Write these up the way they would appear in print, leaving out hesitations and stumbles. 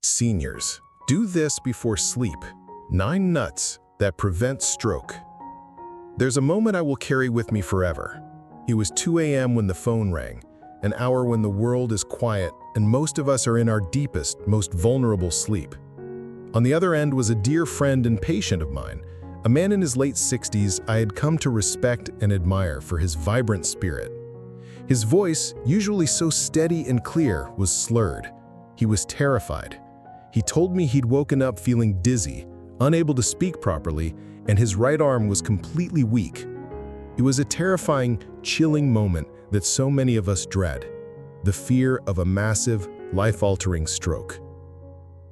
Seniors, do this before sleep. 9 nuts that prevent stroke. There's a moment I will carry with me forever. It was 2 a.m. when the phone rang, an hour when the world is quiet and most of us are in our deepest, most vulnerable sleep. On the other end was a dear friend and patient of mine, a man in his late 60s I had come to respect and admire for his vibrant spirit. His voice, usually so steady and clear, was slurred. He was terrified. He told me he'd woken up feeling dizzy, unable to speak properly, and his right arm was completely weak. It was a terrifying, chilling moment that so many of us dread, the fear of a massive, life-altering stroke.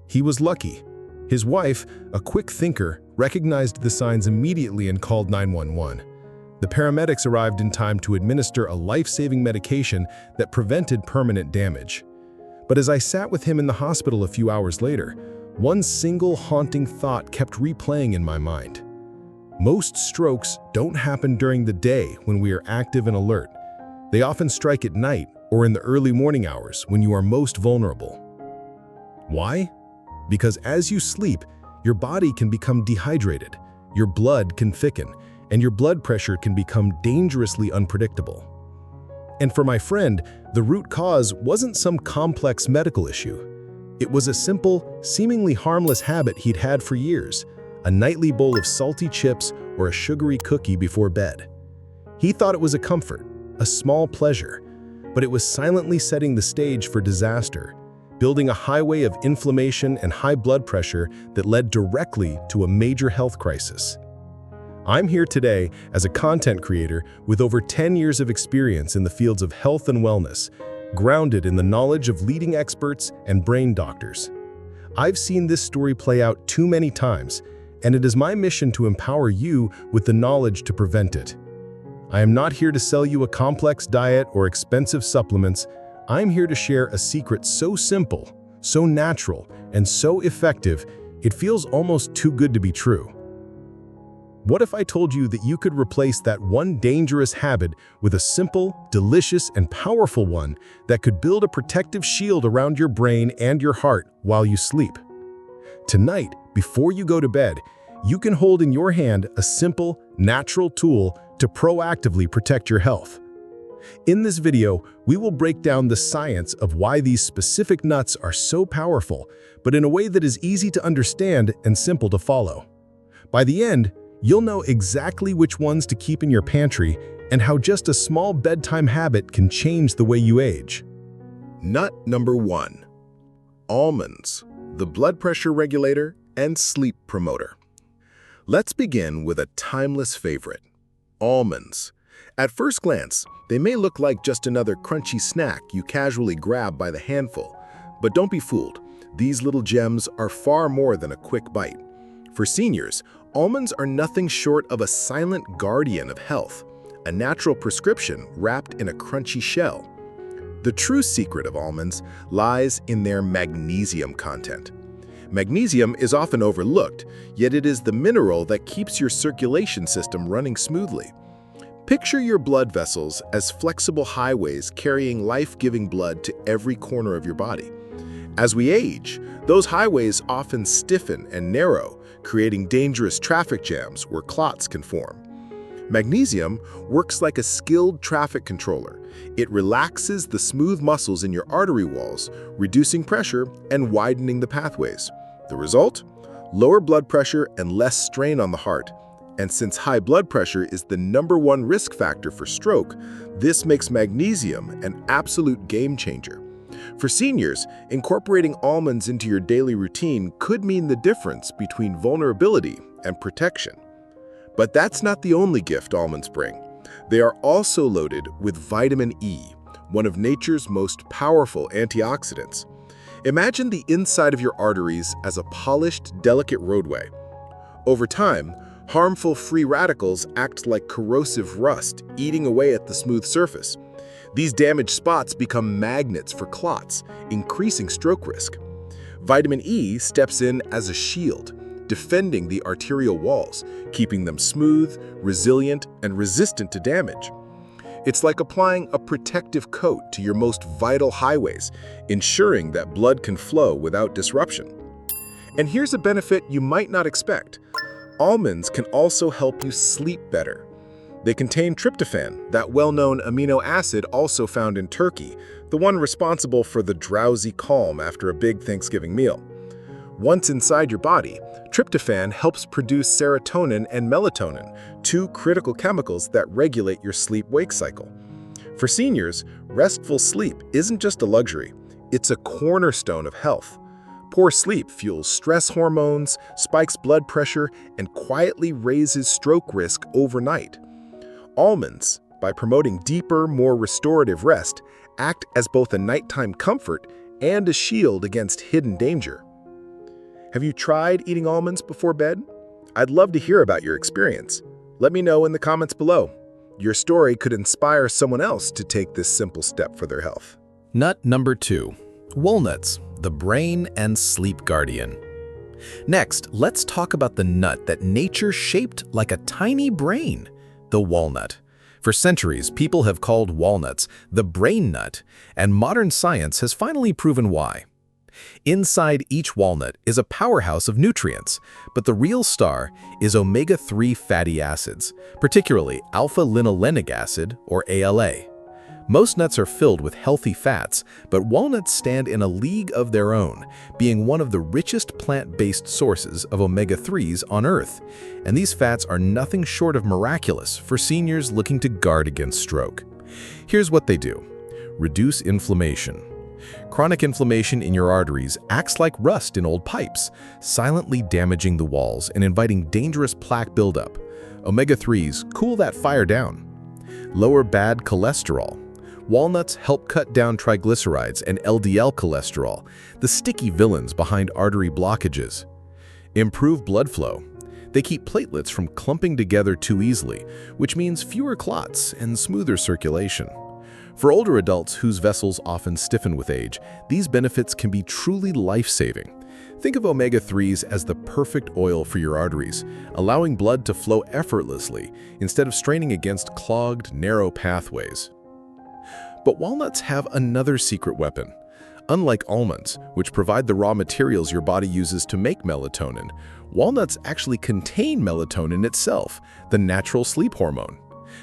He was lucky. His wife, a quick thinker, recognized the signs immediately and called 911. The paramedics arrived in time to administer a life-saving medication that prevented permanent damage. But as I sat with him in the hospital a few hours later, one single haunting thought kept replaying in my mind. Most strokes don't happen during the day when we are active and alert. They often strike at night or in the early morning hours when you are most vulnerable. Why? Because as you sleep, your body can become dehydrated, your blood can thicken, and your blood pressure can become dangerously unpredictable. And for my friend, the root cause wasn't some complex medical issue. It was a simple, seemingly harmless habit he'd had for years, a nightly bowl of salty chips or a sugary cookie before bed. He thought it was a comfort, a small pleasure, but it was silently setting the stage for disaster, building a highway of inflammation and high blood pressure that led directly to a major health crisis. I'm here today as a content creator with over 10 years of experience in the fields of health and wellness, grounded in the knowledge of leading experts and brain doctors. I've seen this story play out too many times, and it is my mission to empower you with the knowledge to prevent it. I am not here to sell you a complex diet or expensive supplements. I'm here to share a secret so simple, so natural, and so effective, it feels almost too good to be true. What if I told you that you could replace that one dangerous habit with a simple, delicious, and powerful one that could build a protective shield around your brain and your heart while you sleep? Tonight, before you go to bed, you can hold in your hand a simple, natural tool to proactively protect your health. In this video, we will break down the science of why these specific nuts are so powerful, but in a way that is easy to understand and simple to follow. By the end, you'll know exactly which ones to keep in your pantry and how just a small bedtime habit can change the way you age. Nut number 1. Almonds, the blood pressure regulator and sleep promoter. Let's begin with a timeless favorite, almonds. At first glance, they may look like just another crunchy snack you casually grab by the handful, but don't be fooled. These little gems are far more than a quick bite. For seniors, almonds are nothing short of a silent guardian of health, a natural prescription wrapped in a crunchy shell. The true secret of almonds lies in their magnesium content. Magnesium is often overlooked, yet it is the mineral that keeps your circulation system running smoothly. Picture your blood vessels as flexible highways carrying life-giving blood to every corner of your body. As we age, those highways often stiffen and narrow, creating dangerous traffic jams where clots can form. Magnesium works like a skilled traffic controller. It relaxes the smooth muscles in your artery walls, reducing pressure and widening the pathways. The result? Lower blood pressure and less strain on the heart. And since high blood pressure is the #1 risk factor for stroke, this makes magnesium an absolute game changer. For seniors, incorporating almonds into your daily routine could mean the difference between vulnerability and protection. But that's not the only gift almonds bring. They are also loaded with vitamin E, one of nature's most powerful antioxidants. Imagine the inside of your arteries as a polished, delicate roadway. Over time, harmful free radicals act like corrosive rust, eating away at the smooth surface. These damaged spots become magnets for clots, increasing stroke risk. Vitamin E steps in as a shield, defending the arterial walls, keeping them smooth, resilient, and resistant to damage. It's like applying a protective coat to your most vital highways, ensuring that blood can flow without disruption. And here's a benefit you might not expect. Almonds can also help you sleep better. They contain tryptophan, that well-known amino acid also found in turkey, the one responsible for the drowsy calm after a big Thanksgiving meal. Once inside your body, tryptophan helps produce serotonin and melatonin, two critical chemicals that regulate your sleep-wake cycle. For seniors, restful sleep isn't just a luxury, it's a cornerstone of health. Poor sleep fuels stress hormones, spikes blood pressure, and quietly raises stroke risk overnight. Almonds, by promoting deeper, more restorative rest, act as both a nighttime comfort and a shield against hidden danger. Have you tried eating almonds before bed? I'd love to hear about your experience. Let me know in the comments below. Your story could inspire someone else to take this simple step for their health. Nut number 2. Walnuts, the brain and sleep guardian. Next, let's talk about the nut that nature shaped like a tiny brain, the walnut. For centuries, people have called walnuts the brain nut, and modern science has finally proven why. Inside each walnut is a powerhouse of nutrients, but the real star is omega-3 fatty acids, particularly alpha-linolenic acid, or ALA. Most nuts are filled with healthy fats, but walnuts stand in a league of their own, being one of the richest plant-based sources of omega-3s on Earth. And these fats are nothing short of miraculous for seniors looking to guard against stroke. Here's what they do. Reduce inflammation. Chronic inflammation in your arteries acts like rust in old pipes, silently damaging the walls and inviting dangerous plaque buildup. Omega-3s cool that fire down. Lower bad cholesterol. Walnuts help cut down triglycerides and LDL cholesterol, the sticky villains behind artery blockages. Improve blood flow. They keep platelets from clumping together too easily, which means fewer clots and smoother circulation. For older adults whose vessels often stiffen with age, these benefits can be truly life-saving. Think of omega-3s as the perfect oil for your arteries, allowing blood to flow effortlessly instead of straining against clogged, narrow pathways. But walnuts have another secret weapon. Unlike almonds, which provide the raw materials your body uses to make melatonin, walnuts actually contain melatonin itself, the natural sleep hormone.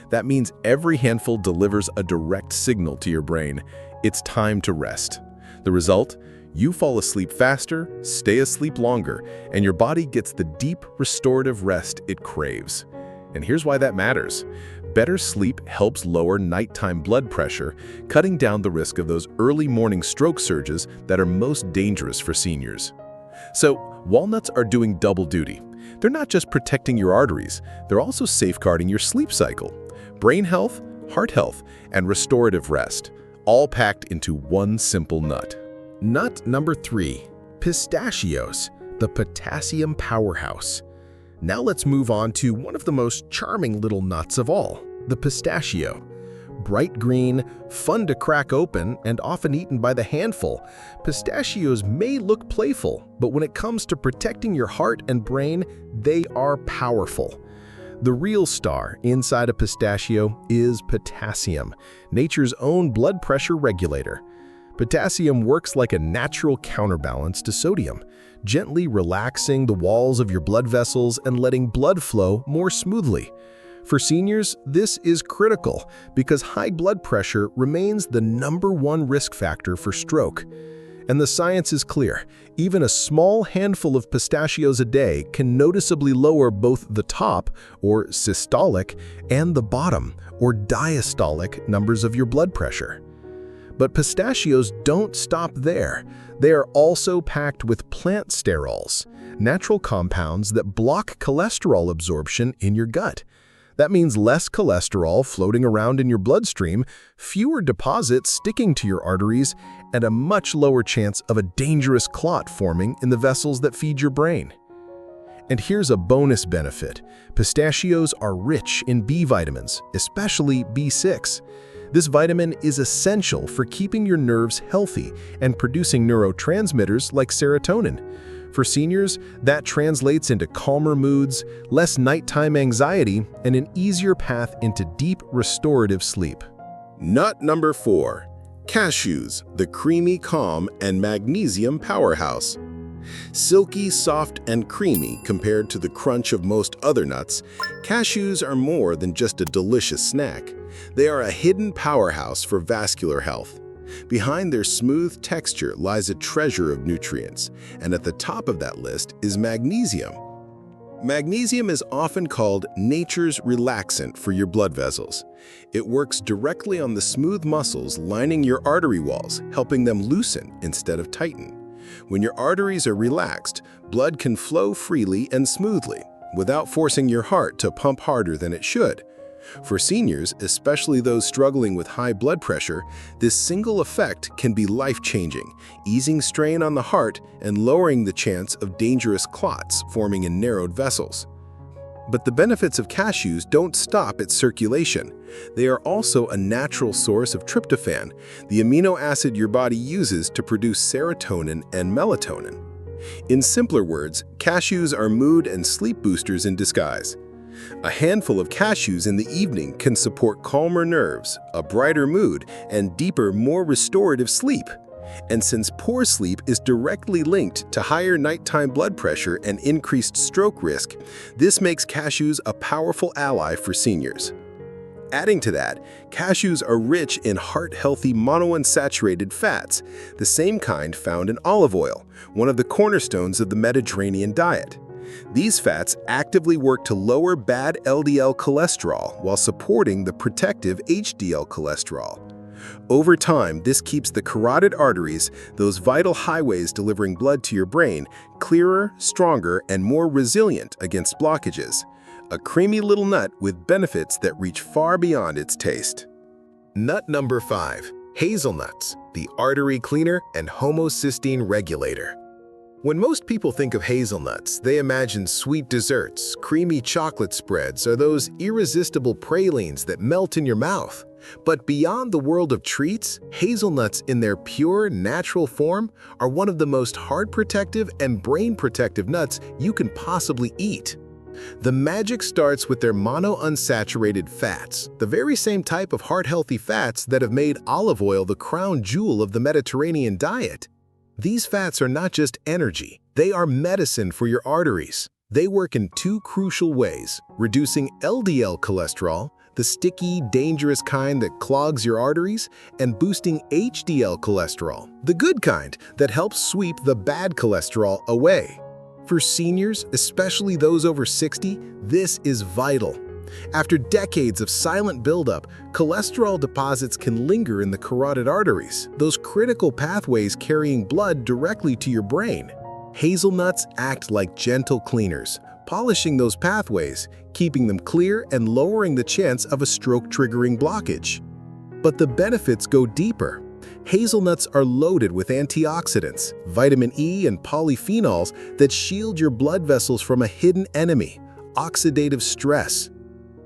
That means every handful delivers a direct signal to your brain. It's time to rest. The result? You fall asleep faster, stay asleep longer, and your body gets the deep, restorative rest it craves. And here's why that matters. Better sleep helps lower nighttime blood pressure, cutting down the risk of those early morning stroke surges that are most dangerous for seniors. So, walnuts are doing double duty. They're not just protecting your arteries, they're also safeguarding your sleep cycle. Brain health, heart health, and restorative rest, all packed into one simple nut. Nut number 3. Pistachios, the potassium powerhouse. Now let's move on to one of the most charming little nuts of all, the pistachio. Bright green, fun to crack open, and often eaten by the handful, pistachios may look playful, but when it comes to protecting your heart and brain, they are powerful. The real star inside a pistachio is potassium, nature's own blood pressure regulator. Potassium works like a natural counterbalance to sodium, gently relaxing the walls of your blood vessels and letting blood flow more smoothly. For seniors, this is critical because high blood pressure remains the #1 risk factor for stroke. And the science is clear. Even a small handful of pistachios a day can noticeably lower both the top, or systolic, and the bottom, or diastolic, numbers of your blood pressure. But pistachios don't stop there. They are also packed with plant sterols, natural compounds that block cholesterol absorption in your gut. That means less cholesterol floating around in your bloodstream, fewer deposits sticking to your arteries, and a much lower chance of a dangerous clot forming in the vessels that feed your brain. And here's a bonus benefit. Pistachios are rich in B vitamins, especially B6. This vitamin is essential for keeping your nerves healthy and producing neurotransmitters like serotonin. For seniors, that translates into calmer moods, less nighttime anxiety, and an easier path into deep, restorative sleep. Nut number 4. Cashews, the creamy, calm, and magnesium powerhouse. Silky, soft, and creamy compared to the crunch of most other nuts, cashews are more than just a delicious snack. They are a hidden powerhouse for vascular health. Behind their smooth texture lies a treasure of nutrients, and at the top of that list is magnesium. Magnesium is often called nature's relaxant for your blood vessels. It works directly on the smooth muscles lining your artery walls, helping them loosen instead of tighten. When your arteries are relaxed, blood can flow freely and smoothly, without forcing your heart to pump harder than it should. For seniors, especially those struggling with high blood pressure, this single effect can be life-changing, easing strain on the heart and lowering the chance of dangerous clots forming in narrowed vessels. But the benefits of cashews don't stop at circulation. They are also a natural source of tryptophan, the amino acid your body uses to produce serotonin and melatonin. In simpler words, cashews are mood and sleep boosters in disguise. A handful of cashews in the evening can support calmer nerves, a brighter mood, and deeper, more restorative sleep. And since poor sleep is directly linked to higher nighttime blood pressure and increased stroke risk, this makes cashews a powerful ally for seniors. Adding to that, cashews are rich in heart-healthy monounsaturated fats, the same kind found in olive oil, one of the cornerstones of the Mediterranean diet. These fats actively work to lower bad LDL cholesterol while supporting the protective HDL cholesterol. Over time, this keeps the carotid arteries, those vital highways delivering blood to your brain, clearer, stronger, and more resilient against blockages. A creamy little nut with benefits that reach far beyond its taste. Nut number 5. Hazelnuts, the artery cleaner and homocysteine regulator. When most people think of hazelnuts, they imagine sweet desserts, creamy chocolate spreads, or those irresistible pralines that melt in your mouth. But beyond the world of treats, hazelnuts in their pure, natural form are one of the most heart-protective and brain-protective nuts you can possibly eat. The magic starts with their monounsaturated fats, the very same type of heart-healthy fats that have made olive oil the crown jewel of the Mediterranean diet. These fats are not just energy, they are medicine for your arteries. They work in two crucial ways: reducing LDL cholesterol, the sticky, dangerous kind that clogs your arteries, and boosting HDL cholesterol, the good kind that helps sweep the bad cholesterol away. For seniors, especially those over 60, this is vital. After decades of silent buildup, cholesterol deposits can linger in the carotid arteries, those critical pathways carrying blood directly to your brain. Hazelnuts act like gentle cleaners, polishing those pathways, keeping them clear and lowering the chance of a stroke-triggering blockage. But the benefits go deeper. Hazelnuts are loaded with antioxidants, vitamin E and polyphenols that shield your blood vessels from a hidden enemy: oxidative stress.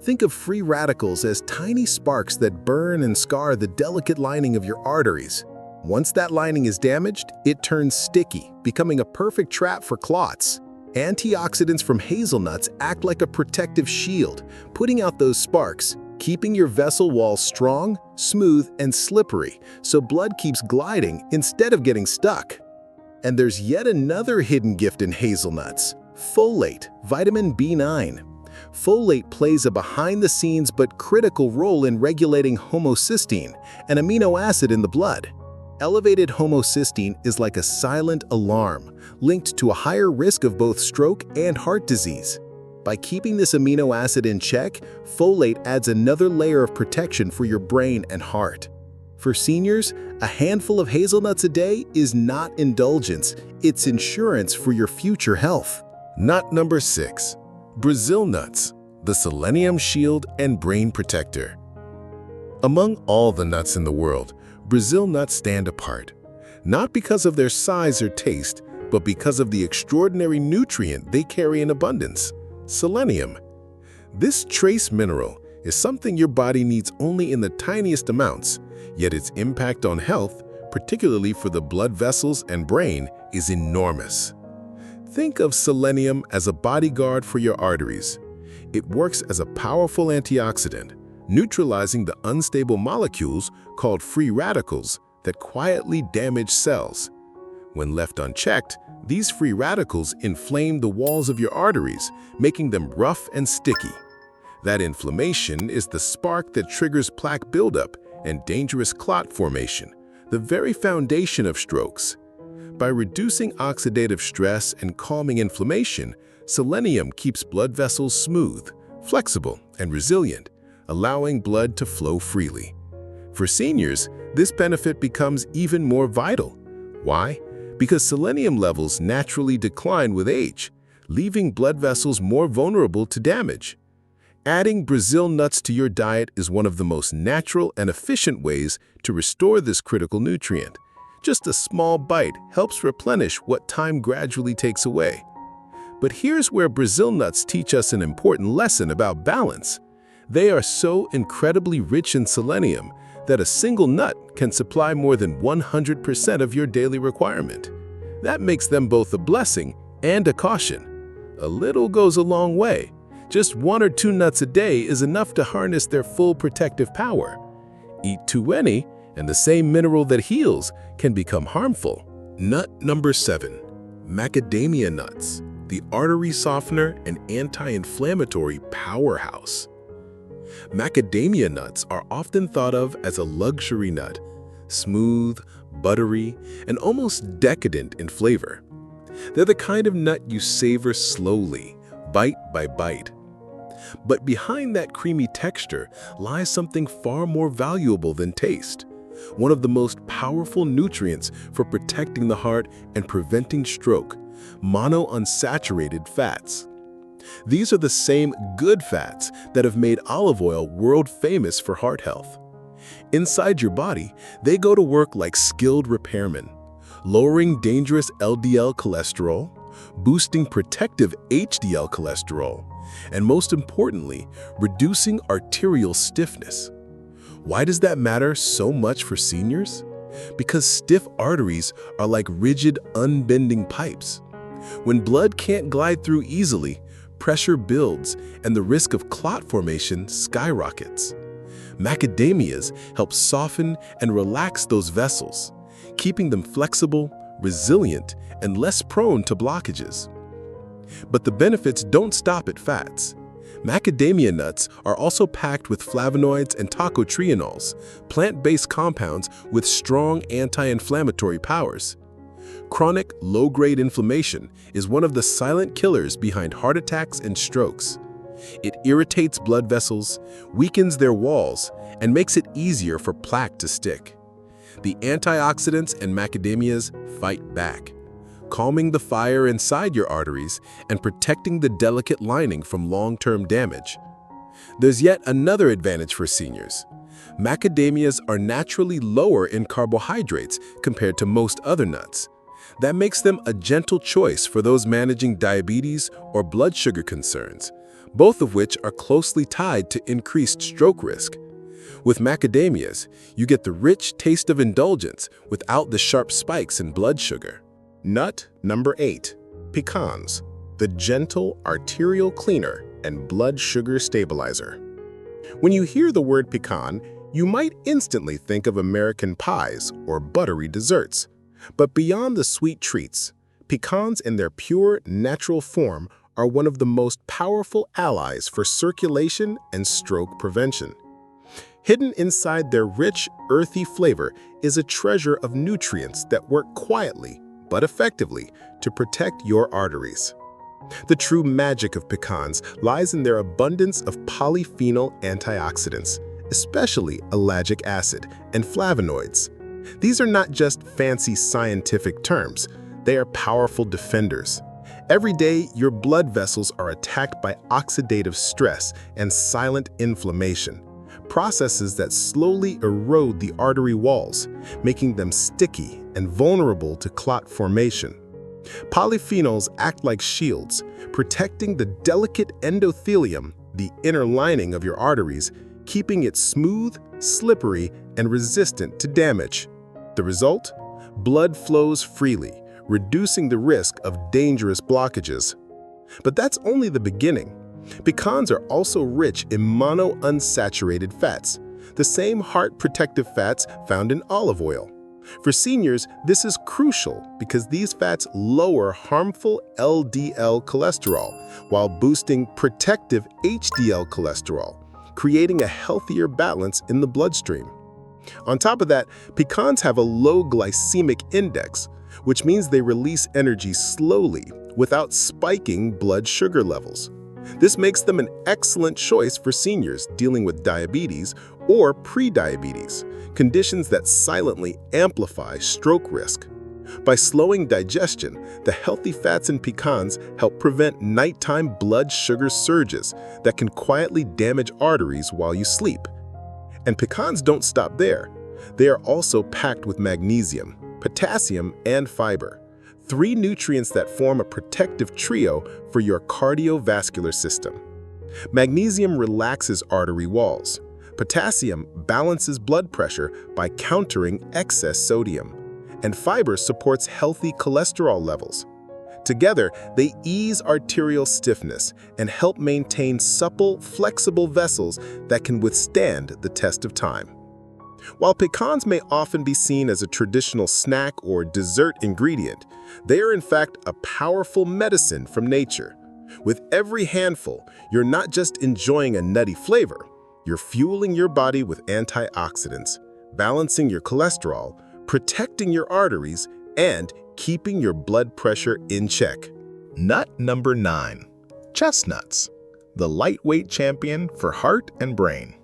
Think of free radicals as tiny sparks that burn and scar the delicate lining of your arteries. Once that lining is damaged, it turns sticky, becoming a perfect trap for clots. Antioxidants from hazelnuts act like a protective shield, putting out those sparks, keeping your vessel walls strong, smooth, and slippery, so blood keeps gliding instead of getting stuck. And there's yet another hidden gift in hazelnuts: folate, vitamin B9. Folate plays a behind-the-scenes but critical role in regulating homocysteine, an amino acid in the blood. Elevated homocysteine is like a silent alarm, linked to a higher risk of both stroke and heart disease. By keeping this amino acid in check, folate adds another layer of protection for your brain and heart. For seniors, a handful of hazelnuts a day is not indulgence, it's insurance for your future health. Nut number 6. Brazil nuts, the selenium shield and brain protector. Among all the nuts in the world, Brazil nuts stand apart, not because of their size or taste, but because of the extraordinary nutrient they carry in abundance: selenium. This trace mineral is something your body needs only in the tiniest amounts, yet its impact on health, particularly for the blood vessels and brain, is enormous. Think of selenium as a bodyguard for your arteries. It works as a powerful antioxidant, neutralizing the unstable molecules called free radicals that quietly damage cells. When left unchecked, these free radicals inflame the walls of your arteries, making them rough and sticky. That inflammation is the spark that triggers plaque buildup and dangerous clot formation, the very foundation of strokes. By reducing oxidative stress and calming inflammation, selenium keeps blood vessels smooth, flexible, and resilient, allowing blood to flow freely. For seniors, this benefit becomes even more vital. Why? Because selenium levels naturally decline with age, leaving blood vessels more vulnerable to damage. Adding Brazil nuts to your diet is one of the most natural and efficient ways to restore this critical nutrient. Just a small bite helps replenish what time gradually takes away. But here's where Brazil nuts teach us an important lesson about balance. They are so incredibly rich in selenium that a single nut can supply more than 100% of your daily requirement. That makes them both a blessing and a caution. A little goes a long way. Just 1 or 2 nuts a day is enough to harness their full protective power. Eat too many, and the same mineral that heals can become harmful. Nut number 7. Macadamia nuts, the artery softener and anti-inflammatory powerhouse. Macadamia nuts are often thought of as a luxury nut, smooth, buttery, and almost decadent in flavor. They're the kind of nut you savor slowly, bite by bite. But behind that creamy texture lies something far more valuable than taste. One of the most powerful nutrients for protecting the heart and preventing stroke, monounsaturated fats. These are the same good fats that have made olive oil world famous for heart health. Inside your body, they go to work like skilled repairmen, lowering dangerous LDL cholesterol, boosting protective HDL cholesterol, and most importantly, reducing arterial stiffness. Why does that matter so much for seniors? Because stiff arteries are like rigid, unbending pipes. When blood can't glide through easily, pressure builds and the risk of clot formation skyrockets. Macadamias help soften and relax those vessels, keeping them flexible, resilient, and less prone to blockages. But the benefits don't stop at fats. Macadamia nuts are also packed with flavonoids and tocotrienols, plant-based compounds with strong anti-inflammatory powers. Chronic, low-grade inflammation is one of the silent killers behind heart attacks and strokes. It irritates blood vessels, weakens their walls, and makes it easier for plaque to stick. The antioxidants in macadamias fight back, calming the fire inside your arteries and protecting the delicate lining from long-term damage. There's yet another advantage for seniors. Macadamias are naturally lower in carbohydrates compared to most other nuts. That makes them a gentle choice for those managing diabetes or blood sugar concerns, both of which are closely tied to increased stroke risk. With macadamias, you get the rich taste of indulgence without the sharp spikes in blood sugar. Nut number 8. Pecans, the gentle arterial cleaner and blood sugar stabilizer. When you hear the word pecan, you might instantly think of American pies or buttery desserts. But beyond the sweet treats, pecans in their pure, natural form are one of the most powerful allies for circulation and stroke prevention. Hidden inside their rich, earthy flavor is a treasure of nutrients that work quietly but effectively to protect your arteries. The true magic of pecans lies in their abundance of polyphenol antioxidants, especially ellagic acid and flavonoids. These are not just fancy scientific terms, they are powerful defenders. Every day, your blood vessels are attacked by oxidative stress and silent inflammation, processes that slowly erode the artery walls, making them sticky and vulnerable to clot formation. Polyphenols act like shields, protecting the delicate endothelium, the inner lining of your arteries, keeping it smooth, slippery, and resistant to damage. The result? Blood flows freely, reducing the risk of dangerous blockages. But that's only the beginning. Pecans are also rich in monounsaturated fats, the same heart-protective fats found in olive oil. For seniors, this is crucial because these fats lower harmful LDL cholesterol while boosting protective HDL cholesterol, creating a healthier balance in the bloodstream. On top of that, pecans have a low glycemic index, which means they release energy slowly without spiking blood sugar levels. This makes them an excellent choice for seniors dealing with diabetes or prediabetes, conditions that silently amplify stroke risk. By slowing digestion, the healthy fats in pecans help prevent nighttime blood sugar surges that can quietly damage arteries while you sleep. And pecans don't stop there. They are also packed with magnesium, potassium, and fiber, 3 nutrients that form a protective trio for your cardiovascular system. Magnesium relaxes artery walls. Potassium balances blood pressure by countering excess sodium. And fiber supports healthy cholesterol levels. Together, they ease arterial stiffness and help maintain supple, flexible vessels that can withstand the test of time. While pecans may often be seen as a traditional snack or dessert ingredient, they are in fact a powerful medicine from nature. With every handful, you're not just enjoying a nutty flavor, you're fueling your body with antioxidants, balancing your cholesterol, protecting your arteries, and keeping your blood pressure in check. Nut number 9. Chestnuts, the lightweight champion for heart and brain.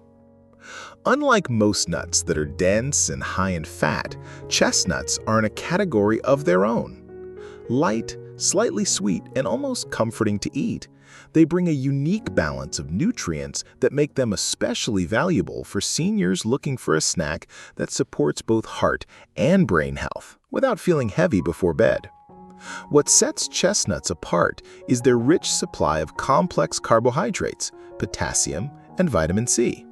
Unlike most nuts that are dense and high in fat, chestnuts are in a category of their own. Light, slightly sweet, and almost comforting to eat, they bring a unique balance of nutrients that make them especially valuable for seniors looking for a snack that supports both heart and brain health without feeling heavy before bed. What sets chestnuts apart is their rich supply of complex carbohydrates, potassium, and vitamin C.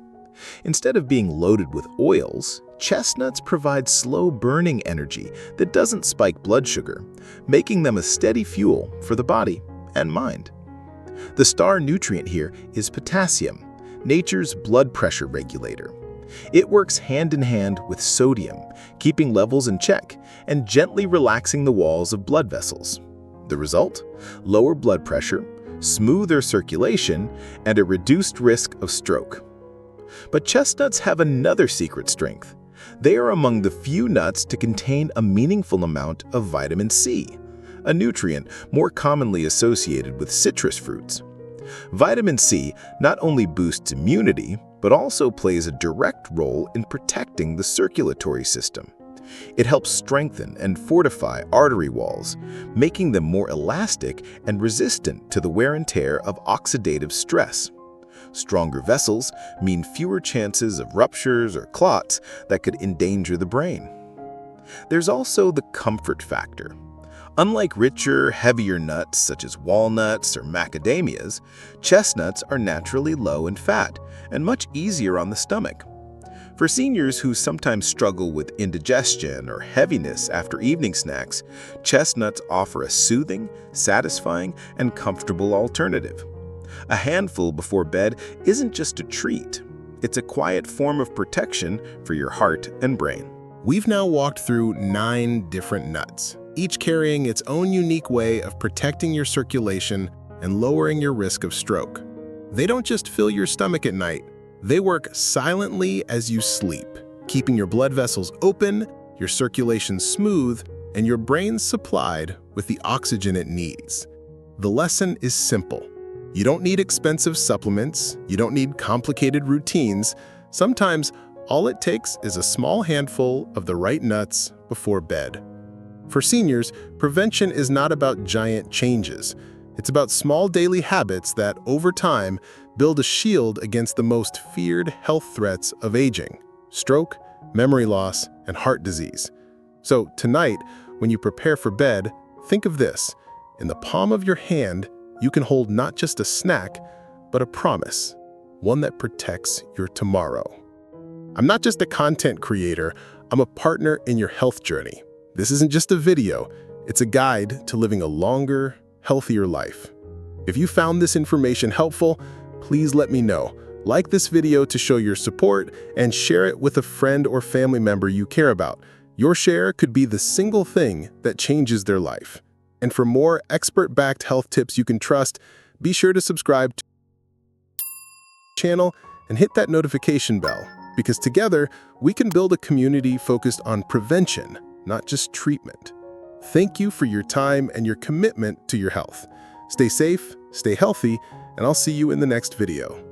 Instead of being loaded with oils, chestnuts provide slow-burning energy that doesn't spike blood sugar, making them a steady fuel for the body and mind. The star nutrient here is potassium, nature's blood pressure regulator. It works hand in hand with sodium, keeping levels in check and gently relaxing the walls of blood vessels. The result? Lower blood pressure, smoother circulation, and a reduced risk of stroke. But chestnuts have another secret strength. They are among the few nuts to contain a meaningful amount of vitamin C, a nutrient more commonly associated with citrus fruits. Vitamin C not only boosts immunity, but also plays a direct role in protecting the circulatory system. It helps strengthen and fortify artery walls, making them more elastic and resistant to the wear and tear of oxidative stress. Stronger vessels mean fewer chances of ruptures or clots that could endanger the brain. There's also the comfort factor. Unlike richer, heavier nuts such as walnuts or macadamias, chestnuts are naturally low in fat and much easier on the stomach. For seniors who sometimes struggle with indigestion or heaviness after evening snacks, chestnuts offer a soothing, satisfying, and comfortable alternative. A handful before bed isn't just a treat. It's a quiet form of protection for your heart and brain. We've now walked through 9 different nuts, each carrying its own unique way of protecting your circulation and lowering your risk of stroke. They don't just fill your stomach at night, they work silently as you sleep, keeping your blood vessels open, your circulation smooth, and your brain supplied with the oxygen it needs. The lesson is simple. You don't need expensive supplements, you don't need complicated routines. Sometimes, all it takes is a small handful of the right nuts before bed. For seniors, prevention is not about giant changes. It's about small daily habits that, over time, build a shield against the most feared health threats of aging: stroke, memory loss, and heart disease. So tonight, when you prepare for bed, think of this. In the palm of your hand, you can hold not just a snack, but a promise, one that protects your tomorrow. I'm not just a content creator, I'm a partner in your health journey. This isn't just a video, it's a guide to living a longer, healthier life. If you found this information helpful, please let me know. Like this video to show your support and share it with a friend or family member you care about. Your share could be the single thing that changes their life. And for more expert-backed health tips you can trust, be sure to subscribe to the channel and hit that notification bell, because together we can build a community focused on prevention, not just treatment. Thank you for your time and your commitment to your health. Stay safe, stay healthy, and I'll see you in the next video.